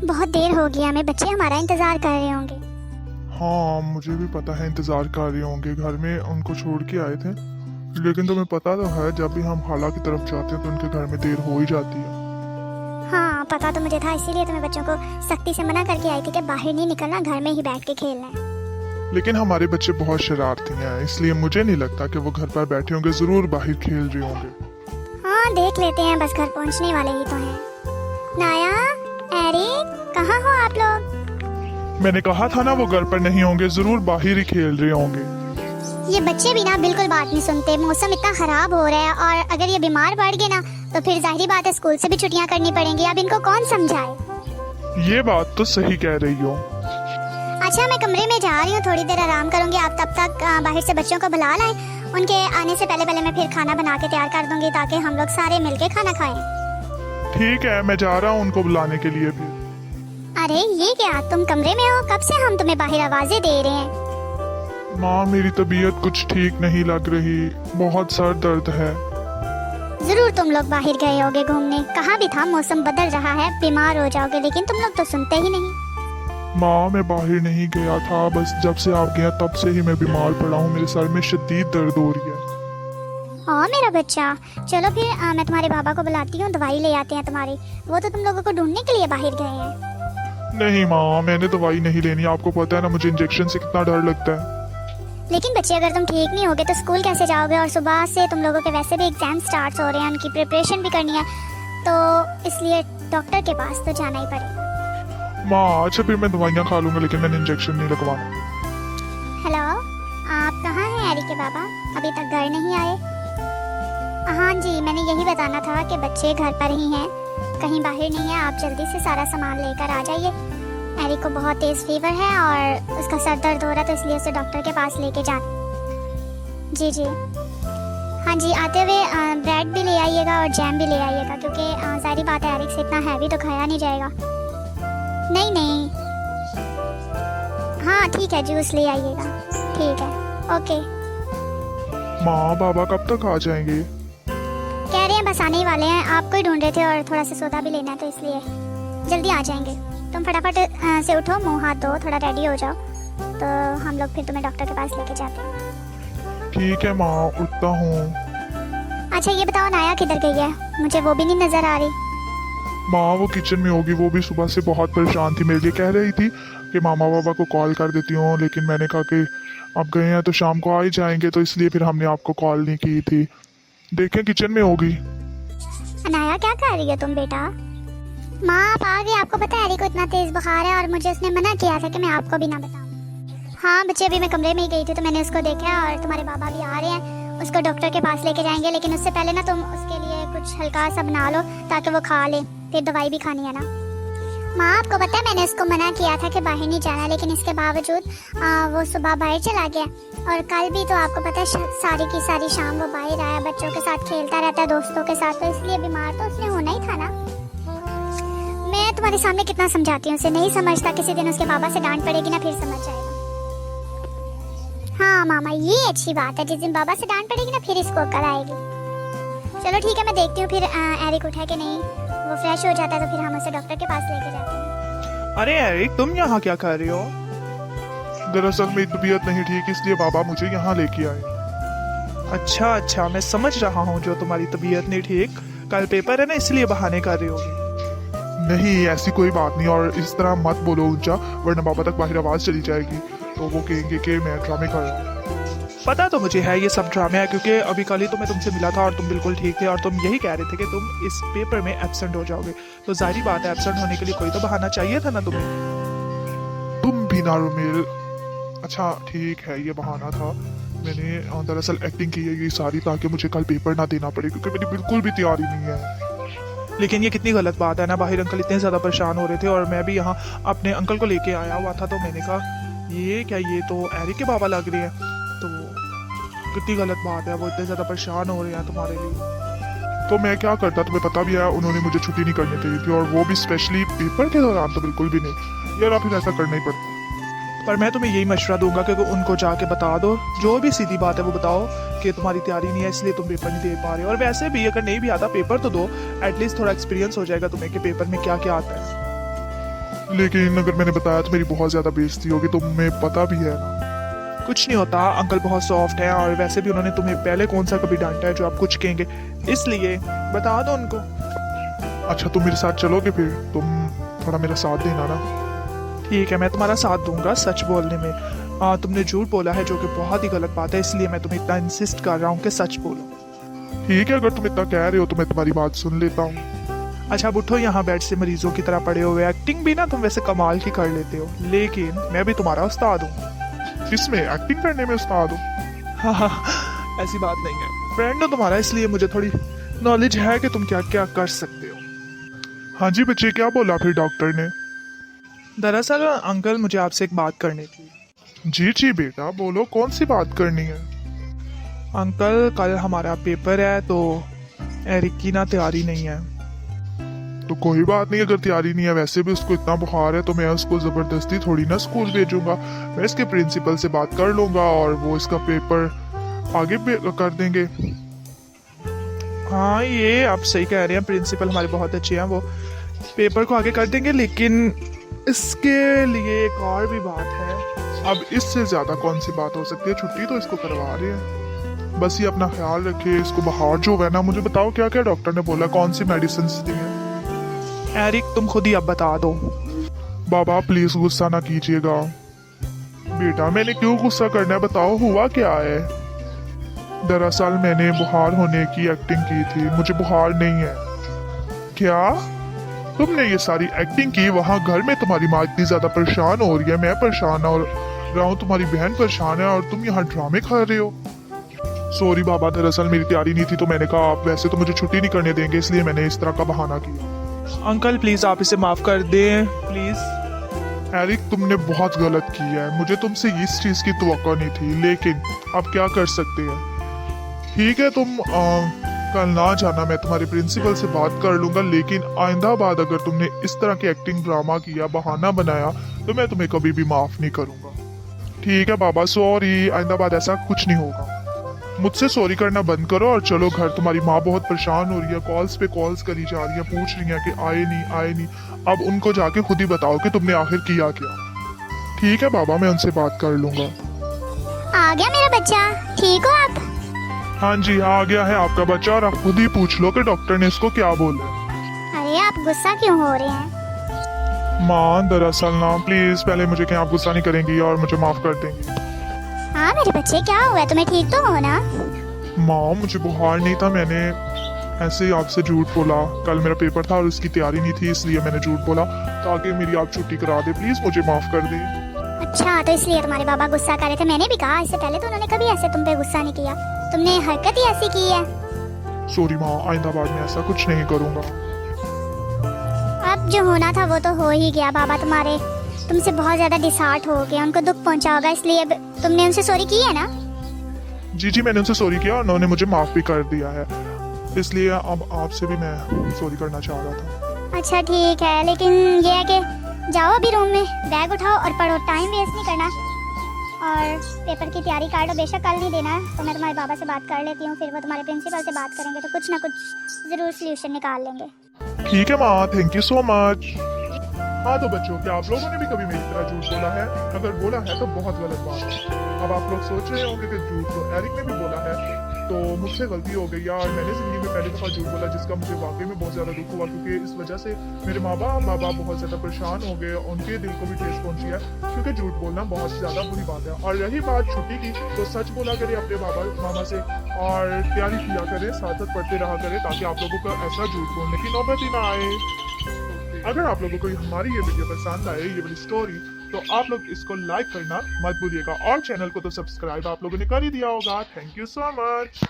बहुत देर हो गई हमें, बच्चे हमारा इंतजार कर रहे होंगे। हाँ मुझे भी पता है इंतजार कर रहे होंगे, घर में उनको छोड़ के आए थे। लेकिन तुम्हें पता तो है जब भी हम खाला की तरफ जाते हैं तो उनके घर में देर हो ही जाती है। हाँ पता तो मुझे था, इसीलिए तो मैं बच्चों को सख्ती से मना करके आई थी कि बाहर नहीं निकलना, घर में ही बैठ के खेलना है। लेकिन हमारे बच्चे बहुत शरारती हैं, इसलिए मुझे नहीं लगता कि वो घर पर बैठे होंगे, जरूर बाहर खेल रहे होंगे। हाँ देख लेते हैं, बस घर पहुंचने वाले ही तो हैं। नाया, एरिक, कहाँ हो आप लोग? मैंने कहा था ना वो घर पर नहीं होंगे, जरूर बाहर ही खेल रहे होंगे। ये बच्चे भी ना बिल्कुल बात नहीं सुनते। मौसम इतना खराब हो रहा है और अगर ये बीमार पड़ गए ना तो फिर जाहिर बात है स्कूल से भी छुट्टियां करनी पड़ेंगी। अब इनको कौन समझाए? ये बात तो सही कह रही हो। अच्छा मैं कमरे में जा रही हूँ, थोड़ी देर आराम करूंगी। आप तब तक बाहर से बच्चों को बुला लाएं। उनके आने से पहले पहले मैं फिर खाना बना के तैयार कर दूंगी ताकि हम लोग सारे मिलके खाना खाएं। ठीक है, मैं जा रहा हूँ उनको बुलाने के लिए भी। अरे ये क्या, तुम कमरे में हो? कब से हम तुम्हें बाहर आवाजें दे रहे हैं। माँ मेरी तबीयत कुछ ठीक नहीं लग रही, बहुत सर दर्द है। जरूर तुम लोग बाहर गए होगे घूमने। कहा भी था मौसम बदल रहा है, बीमार हो जाओगे, लेकिन तुम लोग तो सुनते ही नहीं। माँ मैं बाहर नहीं गया था, बस जब से आप गया तब से ही मैं बीमार पड़ा हूँ, मेरे सर में शदीद दर्द हो रही है। हाँ मेरा बच्चा, चलो फिर मैं तुम्हारे बाबा को बुलाती हूँ, दवाई ले आते हैं तुम्हारी। वो तो तुम लोगों को ढूंढने के लिए बाहर गए हैं। नहीं माँ, मैंने दवाई नहीं लेनी, आपको पता है ना मुझे इंजेक्शन से कितना डर लगता है। लेकिन बच्चे अगर तुम ठीक नहीं होगे तो स्कूल कैसे जाओगे? और सुबह से तुम लोगों के वैसे भी एग्जाम स्टार्ट हो रहे हैं, उनकी प्रिपरेशन भी करनी है, तो इसलिए डॉक्टर के पास तो जाना ही पड़ेगा। माँ अच्छा फिर मैं दवाइयाँ खा लूंगा, लेकिन मैंने इंजेक्शन नहीं लगवाना। हेलो, आप कहाँ हैं एरी के बाबा? अभी तक घर नहीं आए? हाँ जी, मैंने यही बताना था कि बच्चे घर पर ही हैं, कहीं बाहर नहीं है। आप जल्दी से सारा सामान लेकर आ जाइए। एरी को बहुत तेज फीवर है और उसका सर दर्द हो रहा है, तो इसलिए उसे डॉक्टर के पास लेके जाना। जी जी, हाँ जी, आते हुए ब्रेड भी ले आइएगा और जैम भी ले आइएगा, क्योंकि सारी बात है एरिक से इतना हैवी तो खाया नहीं जाएगा। नहीं नहीं, हाँ ठीक है, जूस ले आइएगा। ठीक है, ओके। माँ बाबा कब तक आ जाएंगे? कह रहे हैं बस आने ही वाले हैं। आपको ही ढूंढ रहे थे और थोड़ा सा सौदा भी लेना है, तो इसलिए जल्दी आ जाएंगे। तुम फटाफट से उठो, मुंह हाथ धो, थोड़ा रेडी हो जाओ, तो हम लोग फिर तुम्हें डॉक्टर के पास लेके जाते हैं। ठीक है माँ, उठता हूँ। अच्छा ये बताओ, नाया किधर गई है? मुझे वो भी नहीं नजर आ रही। माँ वो किचन में होगी, वो भी सुबह से बहुत परेशान थी, मेरे लिए कह रही थी कि मामा बाबा को कॉल कर देती हूँ, लेकिन मैंने कहा कि अब गए हैं तो शाम को आ ही जाएंगे, तो इसलिए फिर हमने आपको कॉल नहीं की थी। देखें किचन में होगी। नाया क्या कर रही है तुम बेटा? माँ आप आ गए। आपको पता है एरी को इतना तेज बुखार है और मुझे उसने मना किया था कि मैं आपको भी ना बताऊं। हाँ बच्चे, अभी मैं कमरे में ही गई थी तो मैंने उसको देखा और तुम्हारे बाबा भी आ रहे हैं, उसको डॉक्टर के पास लेके जाएंगे। लेकिन उससे पहले ना तुम उसके लिए कुछ हल्का सा बना लो ताकि वो खा ले, फिर दवाई भी खानी है ना। माँ आपको पता है मैंने उसको मना किया था कि बाहर नहीं जाना, लेकिन इसके बावजूद वो सुबह बाहर चला गया। और कल भी तो आपको पता है सारी की सारी शाम वो बाहर आया, बच्चों के साथ खेलता रहता है, दोस्तों के साथ, तो इसलिए बीमार तो उसने होना ही था ना। मैं तुम्हारे सामने कितना समझाती हूँ, उसे नहीं समझता। किसी दिन उसके बाबा से डांट पड़ेगी ना, फिर समझ जाएगा। हाँ मामा ये अच्छी बात है, जिस दिन बाबा से डांट पड़ेगी ना फिर इसको अक्ल आएगी। चलो ठीक है, मैं देखती हूँ फिर एरिक उठा के नहीं, वो फ्रेश हो जाता है तो फिर हम उसे डॉक्टर के पास लेके जाते हैं। अरे एरिक, तुम यहाँ क्या कर रही हो? दरअसल मेरी तबीयत नहीं ठीक, इसलिए बाबा मुझे यहाँ लेके आए। अच्छा, मैं समझ रहा हूँ, जो तुम्हारी तबीयत नहीं ठीक, कल पेपर है ना इसलिए बहाने कर रही होगी। नहीं ऐसी कोई बात नहीं, और इस तरह मत बोलो ऊंचा, वरना बाबा तक बाहर आवाज चली जाएगी तो वो कहेंगे कि मैं ड्रामे कर रहा हूँ। पता तो मुझे है ये सब ड्रामे है, क्योंकि अभी कल ही तो मैं तुमसे मिला था और तुम बिल्कुल ठीक थे और तुम यही कह रहे थे कि तुम इस पेपर में एब्सेंट हो जाओगे, तो जाहिर बात है एब्सेंट होने के लिए कोई तो बहाना चाहिए था ना तुम्हें। तुम भी ना रोमेल। अच्छा ठीक है, ये बहाना था, मैंने दरअसल एक्टिंग की है ये सारी ताकि मुझे कल पेपर ना देना पड़े, क्योंकि मेरी बिल्कुल भी तैयारी नहीं है। लेकिन ये कितनी गलत बात है ना, बाहर अंकल इतने ज़्यादा परेशान हो रहे थे और मैं भी यहाँ अपने अंकल को लेके आया हुआ था, तो मैंने कहा ये क्या, ये तो एरिक के बाबा लग रहे हैं, तो कितनी गलत बात है, वो इतने ज़्यादा परेशान हो रहे हैं तुम्हारे लिए। तो मैं क्या करता, तुम्हें पता भी है उन्होंने मुझे छुट्टी नहीं करनी चाहिए थी, और वो भी स्पेशली पेपर के दौरान, तो बिल्कुल भी नहीं यार, फिर ऐसा करना ही पड़ता। पर मैं तुम्हें यही मशवरा दूंगा कि उनको जाके बता दो, जो भी सीधी बात है वो बताओ कि तुम्हारी तैयारी नहीं है इसलिए तुम पेपर नहीं दे पा रहे हो, और वैसे भी अगर नहीं भी आता पेपर तो दो, एटलीस्ट थोड़ा एक्सपीरियंस हो जाएगा तुम्हें कि पेपर में क्या क्या आता है। लेकिन अगर मैंने बताया तो मेरी बहुत ज़्यादा बेइज्जती होगी, तुम्हें पता भी है ना। कुछ नहीं होता, अंकल बहुत सॉफ्ट है और वैसे भी उन्होंने तुम्हें पहले कौन सा कभी डांटा है जो आप कुछ कहेंगे, इसलिए बता दो उनको। अच्छा तुम मेरे साथ चलोगे फिर? तुम थोड़ा मेरा साथ देना ना। ठीक है, मैं तुम्हारा साथ दूंगा सच बोलने में। तुमने झूठ बोला है जो कि बहुत ही गलत बात है, इसलिए मैं तुम्हें इतना इंसिस्ट कर रहा हूँ कि सच बोलो। ठीक है, अगर तुम इतना कह रहे हो तो मैं तुम्हारी बात सुन लेता हूँ। अच्छा अब उठो, यहाँ बेड से मरीजों की तरह पड़े हुए। एक्टिंग भी ना तुम वैसे कमाल की कर लेते हो, लेकिन मैं भी तुम्हारा उस्ताद हूँ। किसमें? एक्टिंग करने में उस्ताद हो? हाँ, ऐसी बात नहीं है, फ्रेंड हो तुम्हारा, इसलिए मुझे थोड़ी नॉलेज है कि तुम क्या क्या कर सकते हो। हाँ जी बच्चे, क्या बोला फिर डॉक्टर ने? दरअसल अंकल मुझे आपसे एक बात करनी थी। जी जी बेटा बोलो, कौन सी बात करनी है? अंकल कल हमारा पेपर है तो एरिक की ना तैयारी नहीं है। तो कोई बात नहीं, अगर तैयारी नहीं है, वैसे भी उसको इतना बुखार है तो मैं उसको जबरदस्ती थोड़ी ना स्कूल भेजूंगा। मैं इसके प्रिंसिपल से बात कर लूंगा और वो इसका पेपर आगे कर देंगे। हाँ ये आप सही कह रहे हैं, प्रिंसिपल हमारे बहुत अच्छे हैं, वो पेपर को आगे कर देंगे। लेकिन इसके लिए एक और भी बात है। अब इससे ज्यादा कौन सी बात हो सकती है? छुट्टी तो इसको करवा रहे हैं, बस ये अपना ख्याल रखे। इसको बुखार जो है ना, मुझे बताओ क्या क्या डॉक्टर ने बोला, कौन सी मेडिसिन दी है? एरिक तुम खुद ही अब बता दो। बाबा प्लीज गुस्सा ना कीजिएगा। बेटा मैंने क्यों गुस्सा करना है, बताओ हुआ क्या है? दरअसल मैंने बुखार होने की एक्टिंग की थी, मुझे बुखार नहीं है। क्या तुमने ये सारी एक्टिंग की? वहां घर में तुम्हारी माँ इतनी ज्यादा परेशान हो रही है, मैं परेशान हो रहा हूँ, तुम्हारी बहन परेशान है और तुम यहाँ ड्रामे खा रहे हो। सॉरी बाबा, दरअसल मेरी तैयारी नहीं थी तो मैंने कहा आप वैसे तो मुझे छुट्टी नहीं करने देंगे, इसलिए मैंने इस तरह का बहाना किया। अंकल प्लीज आप इसे माफ कर दें प्लीज। एरिक तुमने बहुत गलत किया है, मुझे तुमसे इस चीज की तवक्को नहीं थी, लेकिन अब क्या कर सकते हैं। ठीक है तुम कल ना जाना, मैं तुम्हारे प्रिंसिपल से बात कर लूंगा, लेकिन आइंदा बाद अगर तुमने इस तरह की एक्टिंग ड्रामा किया, बहाना बनाया, तो मैं तुम्हें कभी भी माफ नहीं करूंगा। ठीक है बाबा, सॉरी, आइंदा बाद ऐसा कुछ नहीं होगा। मुझसे सॉरी करना बंद करो और चलो घर। तुम्हारी माँ बहुत परेशान हो रही है, कॉल्स पे कॉल्स करी जा रही है, पूछ रही है कि आए नहीं। अब उनको जाके खुद ही बताओ कि तुमने आखिर किया क्या। ठीक है बाबा, मैं उनसे बात कर लूंगा। आ गया मेरा बच्चा, ठीक हो आप? हाँ जी, आ गया है आपका बच्चा, और आप खुद ही पूछ लो कि डॉक्टर ने इसको क्या बोला। अरे आप गुस्सा क्यों हो रहे हैं? माँ दरअसल ना, प्लीज पहले मुझे क्या आप गुस्सा नहीं करेंगी और मुझे माफ कर देंगी। हाँ मेरे बच्चे, क्या हुआ, तुम्हें ठीक तो हो ना? माँ मुझे बुखार नहीं था, मैंने ऐसे ही आपसे झूठ बोला। कल मेरा पेपर था और उसकी तैयारी नहीं थी, इसलिए मैंने झूठ बोला ताकि मेरी आप छुट्टी करा दे। प्लीज मुझे माफ कर दे। अच्छा तो इसलिए तुम्हारे बाबा गुस्सा कर रहे थे। मैंने भी कहा इससे पहले तो उन्होंने कभी ऐसे तुम पे गुस्सा नहीं किया, तुमने हरकत ही ऐसी की है। सॉरी माँ, आइंदा बाद में ऐसा कुछ नहीं करूँगा। अब जो होना था वो तो हो ही गया। बाबा तुम्हारे तुमसे बहुत ज्यादा डिसहार्ट हो गए, उनको दुख पहुंचा होगा, इसलिए अब तुमने उनसे सॉरी की है ना? जी जी, मैंने उनसे सॉरी किया और उन्होंने मुझे माफ भी कर दिया है, इसलिए अब आपसे भी मैं सॉरी करना चाह रहा था। अच्छा ठीक है, लेकिन ये है कि जाओ अभी रूम में, बैग उठाओ और पढ़ो, टाइम वेस्ट नहीं करना। और पेपर की तैयारी कर लो, बेशक कल नहीं देना है तो मैं तुम्हारे बाबा से बात कर लेती हूँ, फिर वो तुम्हारे प्रिंसिपल से बात करेंगे तो कुछ ना कुछ जरूर सोल्यूशन निकाल लेंगे। ठीक है माँ, थैंक यू सो मच। हाँ तो बच्चों, क्या आप लोगों ने भी कभी मेरी तरह झूठ बोला है? अगर बोला है तो बहुत गलत बात है। अब आप लोग सोच रहे होंगे कि झूठ तो एरिक ने भी बोला है, तो मुझसे गलती हो गई यार। मैंने जिंदगी में पहली दफा झूठ बोला, जिसका मुझे वाकई में बहुत ज्यादा दुख हुआ, क्योंकि इस वजह से मेरे माँ बाप बहुत ज्यादा परेशान हो गए, उनके दिल को भी ठेस पहुंची है, क्योंकि झूठ बोलना बहुत ज्यादा बुरी बात है। और रही बात छुट्टी की, तो सच बोला करे अपने बाबा मामा से और तैयारी किया करे, साथ साथ पढ़ते रहा करे, ताकि आप लोगों को ऐसा झूठ बोलने की नौबत ही ना आए। अगर आप लोगों को हमारी ये वीडियो पसंद आए, ये वाली स्टोरी, तो आप लोग इसको लाइक करना मत भूलिएगा और चैनल को तो सब्सक्राइब आप लोगों ने कर ही दिया होगा। Thank you so much.